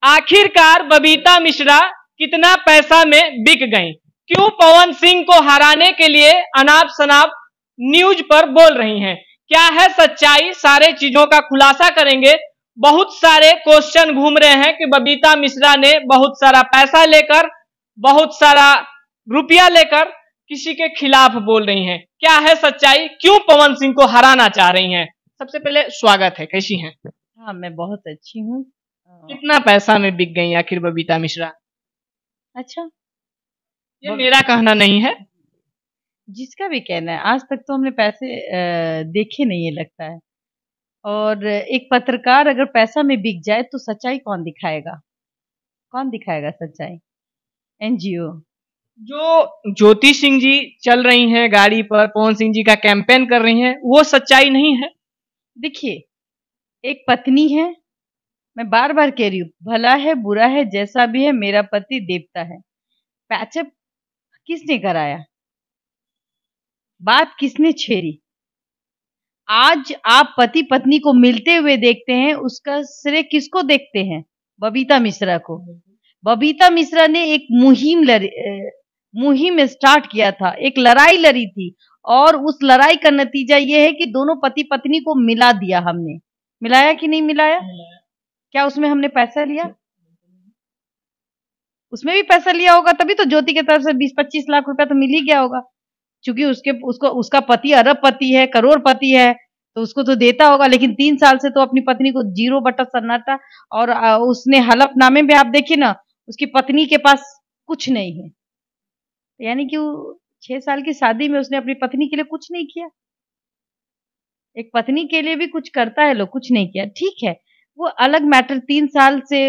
आखिरकार बबीता मिश्रा कितना पैसा में बिक गईं? क्यों पवन सिंह को हराने के लिए अनाप शनाप न्यूज पर बोल रही हैं? क्या है सच्चाई? सारे चीजों का खुलासा करेंगे। बहुत सारे क्वेश्चन घूम रहे हैं कि बबीता मिश्रा ने बहुत सारा पैसा लेकर, बहुत सारा रुपया लेकर किसी के खिलाफ बोल रही हैं। क्या है सच्चाई? क्यों पवन सिंह को हराना चाह रही हैं? सबसे पहले स्वागत है, कैसी हैं? हाँ, मैं बहुत अच्छी हूँ। कितना पैसा में बिक गई आखिर बबीता मिश्रा? अच्छा, ये मेरा कहना नहीं है, जिसका भी कहना है। आज तक तो हमने पैसे देखे नहीं है लगता है। और एक पत्रकार अगर पैसा में बिक जाए तो सच्चाई कौन दिखाएगा? कौन दिखाएगा सच्चाई? एनजीओ। जो ज्योति सिंह जी चल रही हैं गाड़ी पर, पवन सिंह जी का कैंपेन कर रही हैं, वो सच्चाई नहीं है? देखिए, एक पत्नी है, मैं बार बार कह रही हूँ, भला है बुरा है जैसा भी है, मेरा पति देवता है। पैचअप किसने कराया? बात किसने छेड़ी? आज आप पति पत्नी को मिलते हुए देखते हैं, उसका श्रेय किसको देखते हैं? बबीता मिश्रा को। बबीता मिश्रा ने एक मुहिम स्टार्ट किया था, एक लड़ाई लड़ी थी, और उस लड़ाई का नतीजा ये है कि दोनों पति पत्नी को मिला दिया हमने। मिलाया कि नहीं मिलाया? क्या उसमें हमने पैसा लिया? उसमें भी पैसा लिया होगा, तभी तो ज्योति की तरफ से 20-25 लाख रुपया तो मिल ही गया होगा। क्योंकि उसका पति अरबपति है, करोड़पति है, तो उसको तो देता होगा। लेकिन 3 साल से तो अपनी पत्नी को 0 बटा सन्नाटा, और उसने हलफनामे में आप देखिए ना, उसकी पत्नी के पास कुछ नहीं है। यानी कि 6 साल की शादी में उसने अपनी पत्नी के लिए कुछ नहीं किया। एक पत्नी के लिए भी कुछ करता है लोग, कुछ नहीं किया। ठीक है, वो अलग मैटर। 3 साल से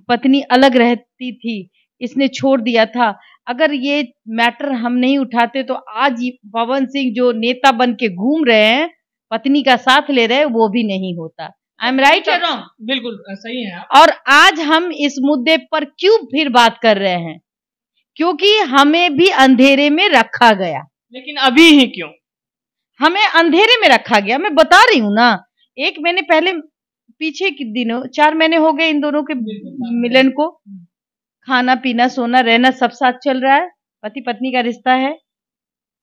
पत्नी अलग रहती थी, इसने छोड़ दिया था। अगर ये मैटर हम नहीं उठाते तो आज पवन सिंह जो नेता बन के घूम रहे हैं, पत्नी का साथ ले रहे हैं, वो भी नहीं होता। आई एम राइट या रॉन्ग? बिल्कुल सही है। और आज हम इस मुद्दे पर क्यों फिर बात कर रहे हैं? क्योंकि हमें भी अंधेरे में रखा गया। लेकिन अभी ही क्यों? हमें अंधेरे में रखा गया, मैं बता रही हूँ ना। 1 महीने पहले, पीछे के दिनों, 4 महीने हो गए इन दोनों के मिलन को। खाना पीना सोना रहना सब साथ चल रहा है, पति पत्नी का रिश्ता है।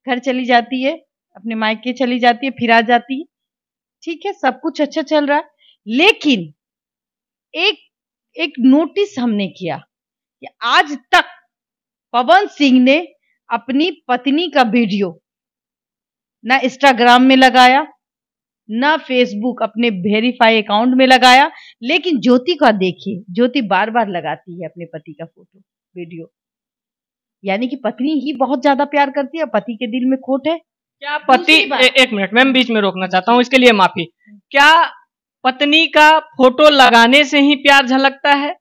घर चली जाती है, अपने मायके चली जाती है, फिर आ जाती है, ठीक है, सब कुछ अच्छा चल रहा है। लेकिन एक नोटिस हमने किया कि आज तक पवन सिंह ने अपनी पत्नी का वीडियो ना इंस्टाग्राम में लगाया, ना फेसबुक अपने वेरीफाई अकाउंट में लगाया। लेकिन ज्योति का देखिए, ज्योति बार बार लगाती है अपने पति का फोटो वीडियो। यानी कि पत्नी ही बहुत ज्यादा प्यार करती है, पति के दिल में खोट है। क्या पति, एक मिनट मैम, बीच में रोकना चाहता हूँ, इसके लिए माफी। क्या पत्नी का फोटो लगाने से ही प्यार झलकता है?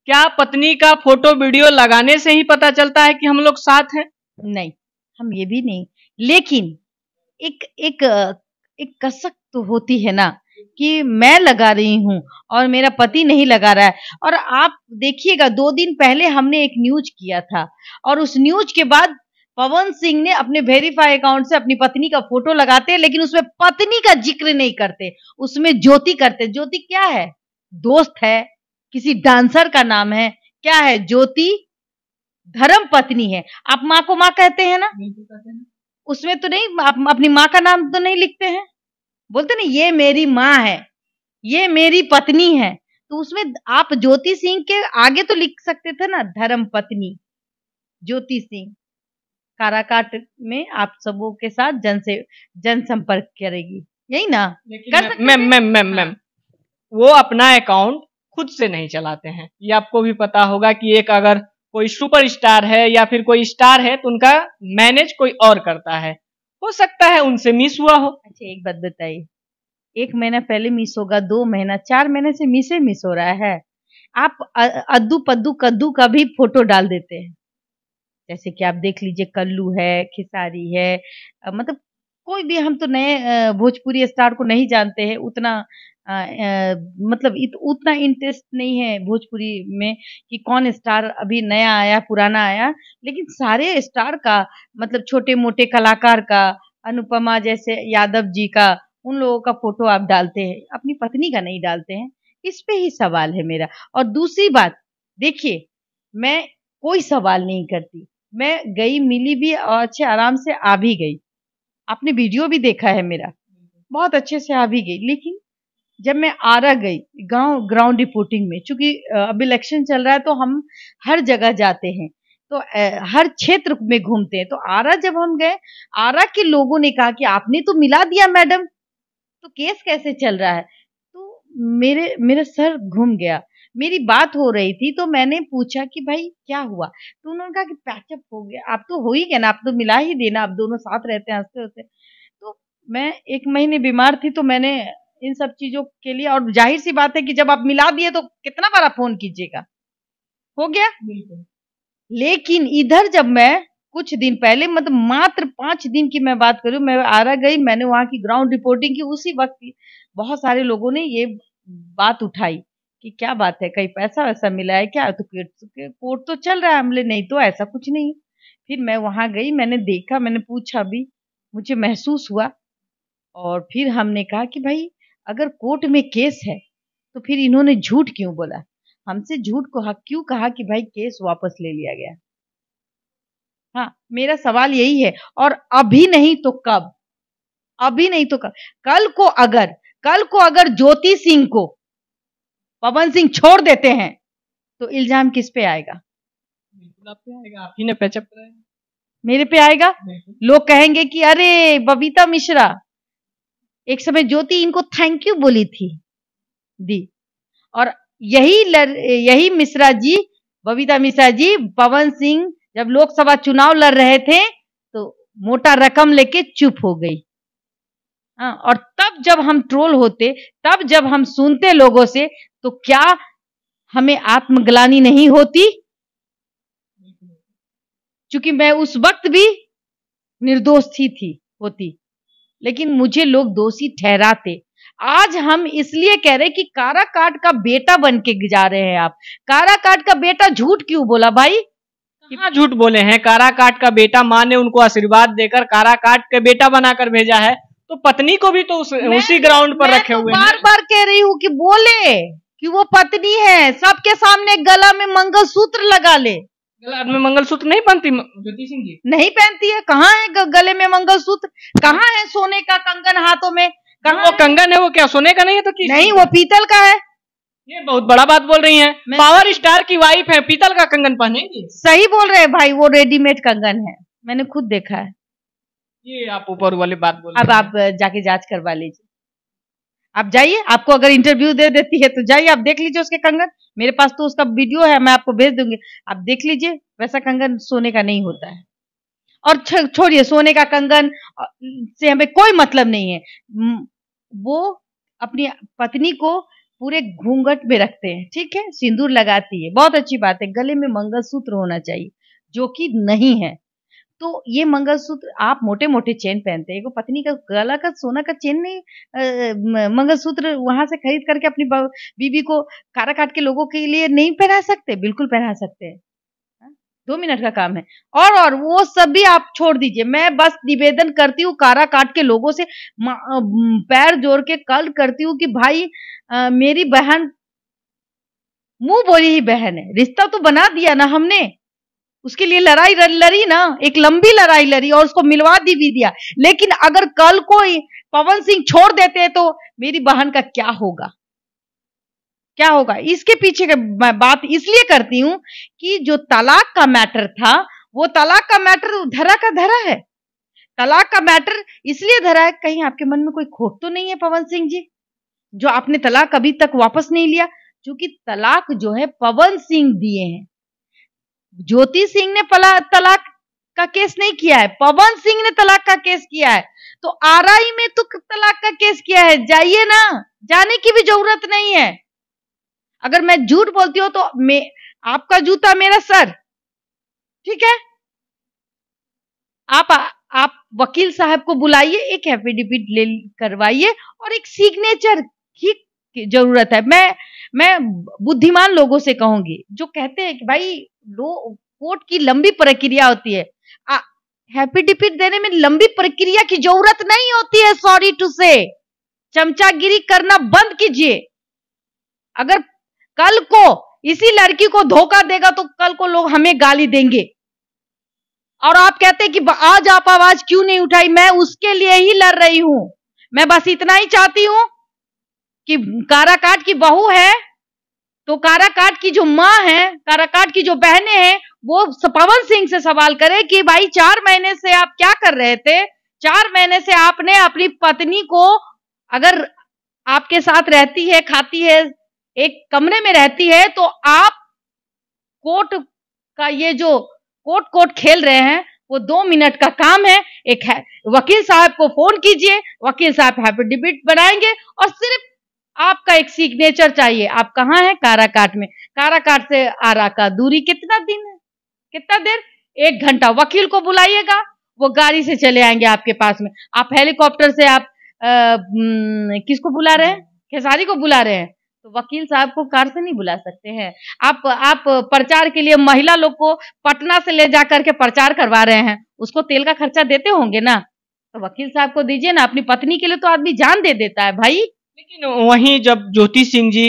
क्या पत्नी का फोटो वीडियो लगाने से ही पता चलता है कि हम लोग साथ हैं? नहीं, हम ये भी नहीं। लेकिन एक कसक तो होती है ना, कि मैं लगा रही हूं और मेरा पति नहीं लगा रहा है। और आप देखिएगा, 2 दिन पहले हमने एक न्यूज किया था, और उस न्यूज के बाद पवन सिंह ने अपने वेरीफाई अकाउंट से अपनी पत्नी का फोटो लगाते हैं, लेकिन उसमें पत्नी का जिक्र नहीं करते, उसमें ज्योति करते। ज्योति क्या है? दोस्त है, किसी डांसर का नाम है, क्या है? ज्योति धर्म पत्नी है। आप माँ को माँ कहते हैं ना, उसमें तो नहीं, आप अपनी माँ का नाम तो नहीं लिखते हैं, बोलते नहीं ये मेरी माँ है, ये मेरी पत्नी है। तो उसमें आप ज्योति सिंह के आगे तो लिख सकते थे ना, धर्म पत्नी ज्योति सिंह। काराकाट में आप सबों के साथ जनसंपर्क करेगी, यही ना? मैम, वो अपना अकाउंट खुद से नहीं चलाते हैं, ये आपको भी पता होगा कि एक अगर कोई सुपरस्टार है या फिर कोई स्टार है तो उनका मैनेज कोई और करता है। हो सकता है उनसे मिस हुआ हो। अच्छा, एक बात बताइए, 1 महीना पहले मिस होगा, 2 महीना, 4 महीने से मिस हो रहा है। आप अद्दू पद्दू कद्दू का भी फोटो डाल देते हैं। जैसे कि आप देख लीजिए, कल्लू है, खेसारी है, मतलब कोई भी, हम तो नए भोजपुरी स्टार को नहीं जानते हैं उतना, मतलब उतना इंटरेस्ट नहीं है भोजपुरी में कि कौन स्टार अभी नया आया पुराना आया। लेकिन सारे स्टार का, मतलब छोटे मोटे कलाकार का, अनुपमा जैसे यादव जी का, उन लोगों का फोटो आप डालते हैं, अपनी पत्नी का नहीं डालते हैं। इस पे ही सवाल है मेरा। और दूसरी बात, देखिए मैं कोई सवाल नहीं करती, मैं गई मिली भी और अच्छे आराम से आ भी गई। आपने वीडियो भी देखा है मेरा, बहुत अच्छे से आ भी गई। लेकिन जब मैं आरा गई ग्राउंड रिपोर्टिंग में, चूंकि अब इलेक्शन चल रहा है तो हम हर जगह जाते हैं, तो हर क्षेत्र में घूमते हैं। तो आरा जब हम गए, आरा के लोगों ने कहा कि आपने तो मिला दिया मैडम, तो केस कैसे चल रहा है? तो मेरा सर घूम गया। मेरी बात हो रही थी तो मैंने पूछा कि भाई क्या हुआ? तो उन्होंने कहा कि पैचअप हो गया। आप तो हो ही गया ना, आप तो मिला ही देना, आप दोनों साथ रहते हैं, हंसते होते। तो मैं 1 महीने बीमार थी, तो मैंने इन सब चीजों के लिए, और जाहिर सी बात है कि जब आप मिला दिए तो कितना बार आप फोन कीजिएगा, हो गया। लेकिन इधर जब मैं कुछ दिन पहले, मतलब मात्र 5 दिन की मैं बात करूं, मैं आरा गई, मैंने वहां की ग्राउंड रिपोर्टिंग की, उसी वक्त बहुत सारे लोगों ने ये बात उठाई कि क्या बात है, कहीं पैसा वैसा मिला है क्या? तो कोर्ट तो चल रहा है। हमले नहीं, तो ऐसा कुछ नहीं। फिर मैं वहां गई, मैंने देखा, मैंने पूछा भी, मुझे महसूस हुआ। और फिर हमने कहा कि भाई अगर कोर्ट में केस है तो फिर इन्होंने झूठ क्यों बोला? हमसे झूठ को क्यों कहा कि भाई केस वापस ले लिया गया? हाँ, मेरा सवाल यही है। और अभी नहीं तो कब? अभी नहीं तो कब? कल को अगर ज्योति सिंह को पवन सिंह छोड़ देते हैं तो इल्जाम किस पे आएगा? बिल्कुल आप पे आएगा, आप ही ने पैचअप कराया। मेरे पे आएगा। लोग कहेंगे कि अरे बबीता मिश्रा, एक समय ज्योति इनको थैंक यू बोली थी, दी। और यही मिश्रा जी, बबीता मिश्रा जी, पवन सिंह जब लोकसभा चुनाव लड़ रहे थे तो मोटा रकम लेके चुप हो गई। हाँ, और तब जब हम ट्रोल होते, तब जब हम सुनते लोगों से, तो क्या हमें आत्मग्लानि नहीं होती? क्योंकि मैं उस वक्त भी निर्दोष होती, लेकिन मुझे लोग दोषी ठहराते। आज हम इसलिए कह रहे कि काराकाट का बेटा बन के जा रहे हैं आप। काराकाट का बेटा झूठ क्यों बोला भाई? कहाँ झूठ बोले हैं? काराकाट का बेटा, माँ ने उनको आशीर्वाद देकर काराकाट का बेटा बनाकर भेजा है, तो पत्नी को भी तो उसी ग्राउंड पर रखे हुए हैं। बार बार कह रही हूँ कि बोले कि वो पत्नी है, सबके सामने गला में मंगलसूत्र लगा ले। गला में मंगलसूत्र नहीं पहनती ज्योति सिंह जी? नहीं पहनती है। कहाँ है गले में मंगलसूत्र? कहाँ है सोने का कंगन हाथों में? कहाँ वो कंगन है, वो क्या सोने का नहीं है? तो नहीं, वो पीतल का है। ये बहुत बड़ा बात बोल रही हैं। पावर स्टार की वाइफ है, पीतल का कंगन पहनेंगी? सही बोल रहे हैं भाई, वो रेडीमेड कंगन है, मैंने खुद देखा है। ये आप ऊपर वाली बात बोल रहे अब आप जाके जांच करवा लीजिए। आप जाइए, आपको अगर इंटरव्यू दे देती है तो जाइए, आप देख लीजिए उसके कंगन। मेरे पास तो उसका वीडियो है, मैं आपको भेज दूंगी, आप देख लीजिए। वैसा कंगन सोने का नहीं होता है। और छोड़िए, सोने का कंगन से हमें कोई मतलब नहीं है। वो अपनी पत्नी को पूरे घूंघट में रखते हैं, ठीक है, सिंदूर लगाती है, बहुत अच्छी बात है। गले में मंगलसूत्र होना चाहिए, जो कि नहीं है। तो ये मंगलसूत्र, आप मोटे मोटे चेन पहनते हैं, पत्नी का गला का सोना का चेन नहीं, मंगलसूत्र वहां से खरीद करके अपनी बीबी को काराकाट के लोगों के लिए नहीं पहना सकते? बिल्कुल पहना सकते हैं, 2 मिनट का काम है। और वो सब भी आप छोड़ दीजिए। मैं बस निवेदन करती हूँ काराकाट के लोगों से, पैर जोड़ के कल करती हूँ कि भाई मेरी बहन मुंह बोली ही बहन है, रिश्ता तो बना दिया ना हमने, उसके लिए लड़ाई लड़ी ना, एक लंबी लड़ाई लड़ी और उसको मिलवा भी दिया। लेकिन अगर कल को पवन सिंह छोड़ देते हैं तो मेरी बहन का क्या होगा? क्या होगा? इसके पीछे मैं बात इसलिए करती हूँ कि जो तलाक का मैटर था, वो तलाक का मैटर धरा का धरा है। तलाक का मैटर इसलिए धरा है, कहीं आपके मन में कोई खोट तो नहीं है पवन सिंह जी, जो आपने तलाक अभी तक वापस नहीं लिया? क्योंकि तलाक जो है पवन सिंह दिए हैं, ज्योति सिंह ने तलाक का केस नहीं किया है, पवन सिंह ने तलाक का केस किया है। तो आरआई में तो तलाक का केस किया है, जाइए ना, जाने की भी जरूरत नहीं है। अगर मैं झूठ बोलती हूँ तो आपका जूता मेरा सर, ठीक है। आप वकील साहब को बुलाइए, एक एफिडेविट ले करवाइए और एक सिग्नेचर की जरूरत है। मैं बुद्धिमान लोगों से कहूंगी जो कहते हैं कि भाई कोर्ट की लंबी प्रक्रिया होती है, एफिडेविट देने में लंबी प्रक्रिया की जरूरत नहीं होती है। सॉरी टू से, चमचागिरी करना बंद कीजिए। अगर कल को इसी लड़की को धोखा देगा तो कल को लोग हमें गाली देंगे। और आप कहते हैं कि आज आप आवाज क्यों नहीं उठाई? मैं उसके लिए ही लड़ रही हूं। मैं बस इतना ही चाहती हूं कि काराकाट की बहू है तो काराकाट की जो माँ है, काराकाट की जो बहनें हैं, वो पवन सिंह से सवाल करे कि भाई 4 महीने से आप क्या कर रहे थे? 4 महीने से आपने अपनी पत्नी को, अगर आपके साथ रहती है, खाती है, एक कमरे में रहती है, तो आप कोर्ट का ये जो कोर्ट खेल रहे हैं वो 2 मिनट का काम है। एक है वकील साहब को फोन कीजिए, वकील साहब एफिडेविट बनाएंगे और सिर्फ आपका एक सिग्नेचर चाहिए। आप कहाँ हैं? काराकाट में। काराकाट से आरा का दूरी कितना दिन है? कितना देर? 1 घंटा। वकील को बुलाइएगा, वो गाड़ी से चले आएंगे आपके पास में। आप हेलीकॉप्टर से आप किसको बुला रहे हैं? खेसारी को बुला रहे हैं, तो वकील साहब को कार से नहीं बुला सकते हैं। आप प्रचार के लिए महिला लोग को पटना से ले जाकर के प्रचार करवा रहे हैं, उसको तेल का खर्चा देते होंगे ना, तो वकील साहब को दीजिए ना। अपनी पत्नी के लिए तो आदमी जान दे देता है भाई। लेकिन वहीं जब ज्योति सिंह जी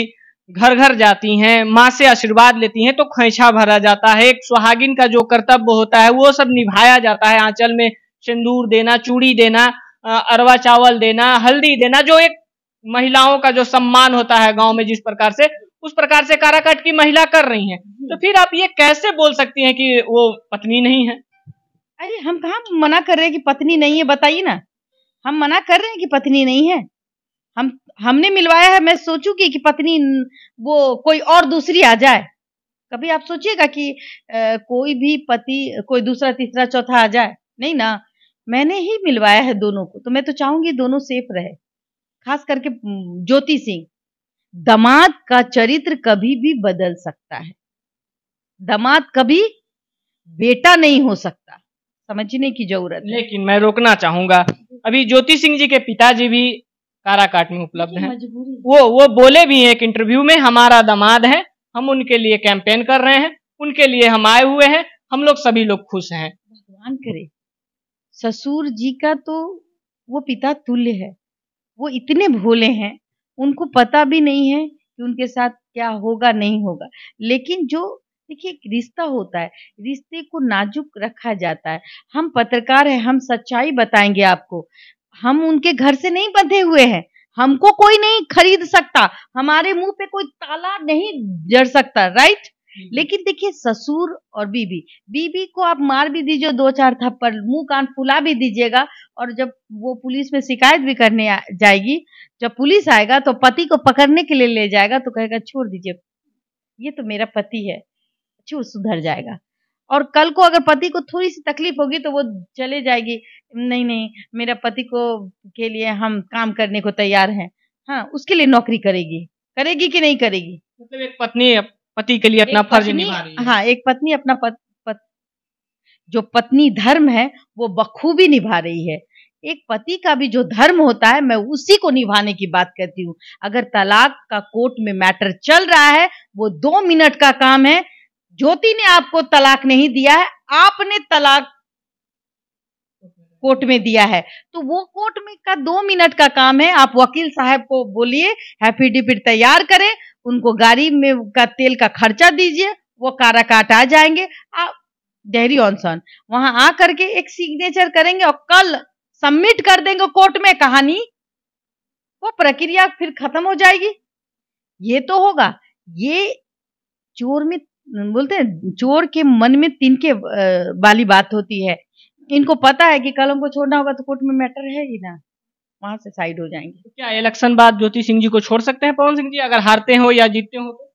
घर घर जाती हैं, माँ से आशीर्वाद लेती हैं, तो खोइछा भरा जाता है। एक सुहागिन का जो कर्तव्य होता है वो सब निभाया जाता है। आंचल में सिंदूर देना, चूड़ी देना, अरवा चावल देना, हल्दी देना, जो एक महिलाओं का जो सम्मान होता है गांव में, जिस प्रकार से, उस प्रकार से काराकाट की महिला कर रही हैं। तो फिर आप ये कैसे बोल सकती हैं कि वो पत्नी नहीं है? अरे हम कहाँ मना कर रहे हैं कि पत्नी नहीं है, बताइए ना। हम मना कर रहे हैं कि पत्नी नहीं है? हमने मिलवाया है। मैं सोचूंगी कि पत्नी वो कोई और दूसरी आ जाए? कभी आप सोचिएगा कि कोई भी पति कोई दूसरा तीसरा चौथा आ जाए? नहीं ना, मैंने ही मिलवाया है दोनों को, तो मैं तो चाहूंगी दोनों सेफ रहे। खास करके ज्योति सिंह। दामाद का चरित्र कभी भी बदल सकता है, दामाद कभी बेटा नहीं हो सकता, समझने की जरूरत है। लेकिन मैं रोकना चाहूंगा, अभी ज्योति सिंह जी के पिताजी भी काराकाट में उपलब्ध हैं। वो बोले भी हैं एक इंटरव्यू में, हमारा दामाद है, हम उनके लिए कैंपेन कर रहे हैं, उनके लिए हम आए हुए हैं, हम लोग सभी लोग खुश हैं। भगवान करे। ससुर जी का तो वो पिता तुल्य है, वो इतने भोले हैं, उनको पता भी नहीं है कि उनके साथ क्या होगा नहीं होगा। लेकिन जो देखिए एक रिश्ता होता है, रिश्ते को नाजुक रखा जाता है। हम पत्रकार हैं, हम सच्चाई बताएंगे आपको। हम उनके घर से नहीं बंधे हुए हैं, हमको कोई नहीं खरीद सकता, हमारे मुंह पे कोई ताला नहीं जड़ सकता, राइट। लेकिन देखिए ससुर और बीबी को आप मार भी दीजिए 2-4 थप्पड़, मुंह कान फुला भी दीजिएगा, और जब वो पुलिस में शिकायत भी करने जाएगी, जब पुलिस आएगा तो पति को पकड़ने के लिए ले जाएगा तो कहेगा छोड़ दीजिए, ये तो मेरा पति है, छू सुधर जाएगा। और कल को अगर पति को थोड़ी सी तकलीफ होगी तो वो चले जाएगी, नहीं मेरा पति को के लिए हम काम करने को तैयार हैं। हाँ, उसके लिए नौकरी करेगी कि नहीं करेगी? मतलब एक पत्नी पति के लिए अपना फर्ज निभा रही है। हाँ, एक पत्नी अपना जो पत्नी धर्म है वो बखूबी निभा रही है। एक पति का भी जो धर्म होता है, मैं उसी को निभाने की बात करती हूँ। अगर तलाक का कोर्ट में मैटर चल रहा है, वो 2 मिनट का काम है। ज्योति ने आपको तलाक नहीं दिया है, आपने तलाक कोर्ट में दिया है, तो वो कोर्ट में का 2 मिनट का काम है। आप वकील साहब को बोलिए एफिडेविट तैयार करें, उनको गाड़ी में का तेल का खर्चा दीजिए, वो काराकाट आ जाएंगे, आप डेहरी ऑनसन वहां आ करके एक सिग्नेचर करेंगे और कल सबमिट कर देंगे कोर्ट में। कहानी, वो प्रक्रिया फिर खत्म हो जाएगी। ये तो होगा। ये चोर में बोलते हैं, चोर के मन में तिनके वाली बात होती है। इनको पता है कि कल हमको छोड़ना होगा तो कोर्ट में मैटर है ही ना, वहां से साइड हो जाएंगे। तो क्या इलेक्शन बाद ज्योति सिंह जी को छोड़ सकते हैं पवन सिंह जी, अगर हारते हो या जीतते हो तो?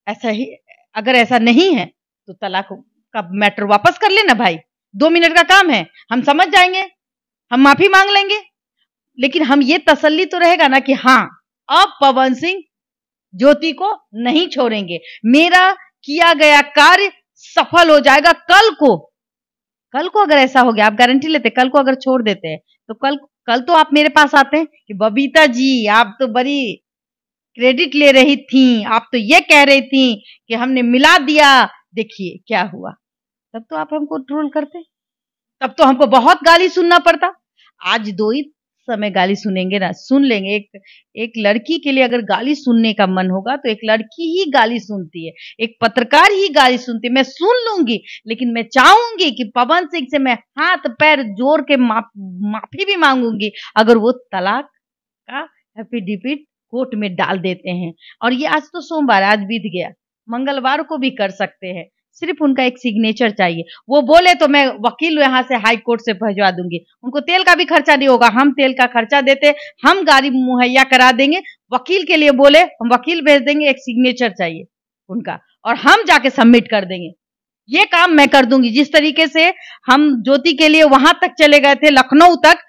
ऐसा ही, अगर ऐसा नहीं है तो तलाक का मैटर वापस कर लेना भाई, 2 मिनट का काम है, हम समझ जाएंगे, हम माफी मांग लेंगे। लेकिन हम ये तसल्ली तो रहेगा ना कि हाँ, अब पवन सिंह ज्योति को नहीं छोड़ेंगे, मेरा किया गया कार्य सफल हो जाएगा। कल को अगर ऐसा हो गया, आप गारंटी लेते, कल को अगर छोड़ देते हैं तो कल तो आप मेरे पास आते हैं कि बबीता जी आप तो बड़ी क्रेडिट ले रही थी, आप तो ये कह रही थी कि हमने मिला दिया, देखिए क्या हुआ। तब तो आप हमको ट्रोल करते, तब तो हमको बहुत गाली सुनना पड़ता। आज 2 ही समय गाली सुनेंगे ना, सुन लेंगे। एक लड़की के लिए अगर गाली सुनने का मन होगा तो एक लड़की ही गाली सुनती है, एक पत्रकार ही गाली सुनती है। मैं सुन लूंगी, लेकिन मैं चाहूंगी कि पवन सिंह से मैं हाथ पैर जोड़ के माफी भी मांगूंगी अगर वो तलाक का एफिडेविट कोर्ट में डाल देते हैं। और ये आज तो सोमवार, आज बीत गया, मंगलवार को भी कर सकते हैं। सिर्फ उनका एक सिग्नेचर चाहिए। वो बोले तो मैं वकील यहाँ से हाई कोर्ट से भिजवा दूंगी। उनको तेल का भी खर्चा नहीं होगा, हम तेल का खर्चा देते, हम गाड़ी मुहैया करा देंगे। वकील के लिए बोले, हम वकील भेज देंगे, एक सिग्नेचर चाहिए उनका, और हम जाके सबमिट कर देंगे। ये काम मैं कर दूंगी। जिस तरीके से हम ज्योति के लिए वहां तक चले गए थे, लखनऊ तक,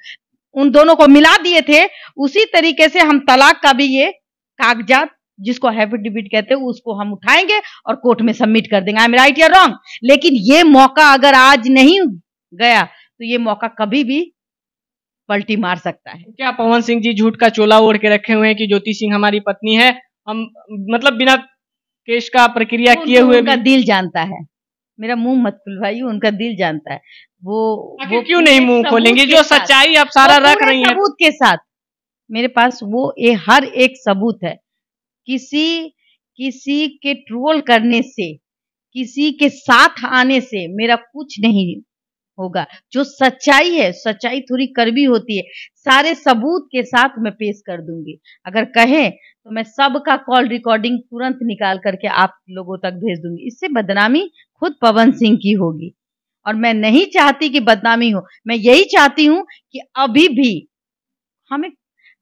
उन दोनों को मिला दिए थे, उसी तरीके से हम तलाक का भी ये कागजात, जिसको एफिडेविट कहते हैं, उसको हम उठाएंगे और कोर्ट में सबमिट कर देंगे। आई एम राइट या रॉन्ग? लेकिन ये मौका अगर आज नहीं गया तो ये मौका कभी भी पलटी मार सकता है। क्या पवन सिंह जी झूठ का चोला ओढ़ के रखे हुए हैं कि ज्योति सिंह हमारी पत्नी है, हम मतलब बिना केस का प्रक्रिया किए हुए उनका दिल जानता है। मेरा मुंह मत खुलवाइए, उनका दिल जानता है। वो क्यों नहीं मुंह खोलेंगे? जो सच्चाई आप सारा रख रही हैं सबूत के साथ, मेरे पास वो हर एक सबूत है। किसी के ट्रोल करने से, किसी के साथ आने से मेरा कुछ नहीं होगा। जो सच्चाई है, सच्चाई थोड़ी कड़वी होती है, सारे सबूत के साथ मैं पेश कर दूंगी। अगर कहें तो मैं सबका कॉल रिकॉर्डिंग तुरंत निकाल करके आप लोगों तक भेज दूंगी। इससे बदनामी खुद पवन सिंह की होगी, और मैं नहीं चाहती कि बदनामी हो। मैं यही चाहती हूं कि अभी भी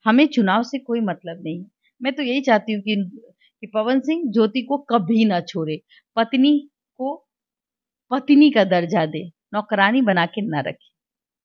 हमें चुनाव से कोई मतलब नहीं है। मैं तो यही चाहती हूँ कि पवन सिंह ज्योति को कभी ना छोड़े, पत्नी को पत्नी का दर्जा दे, नौकरानी बना के ना रखे।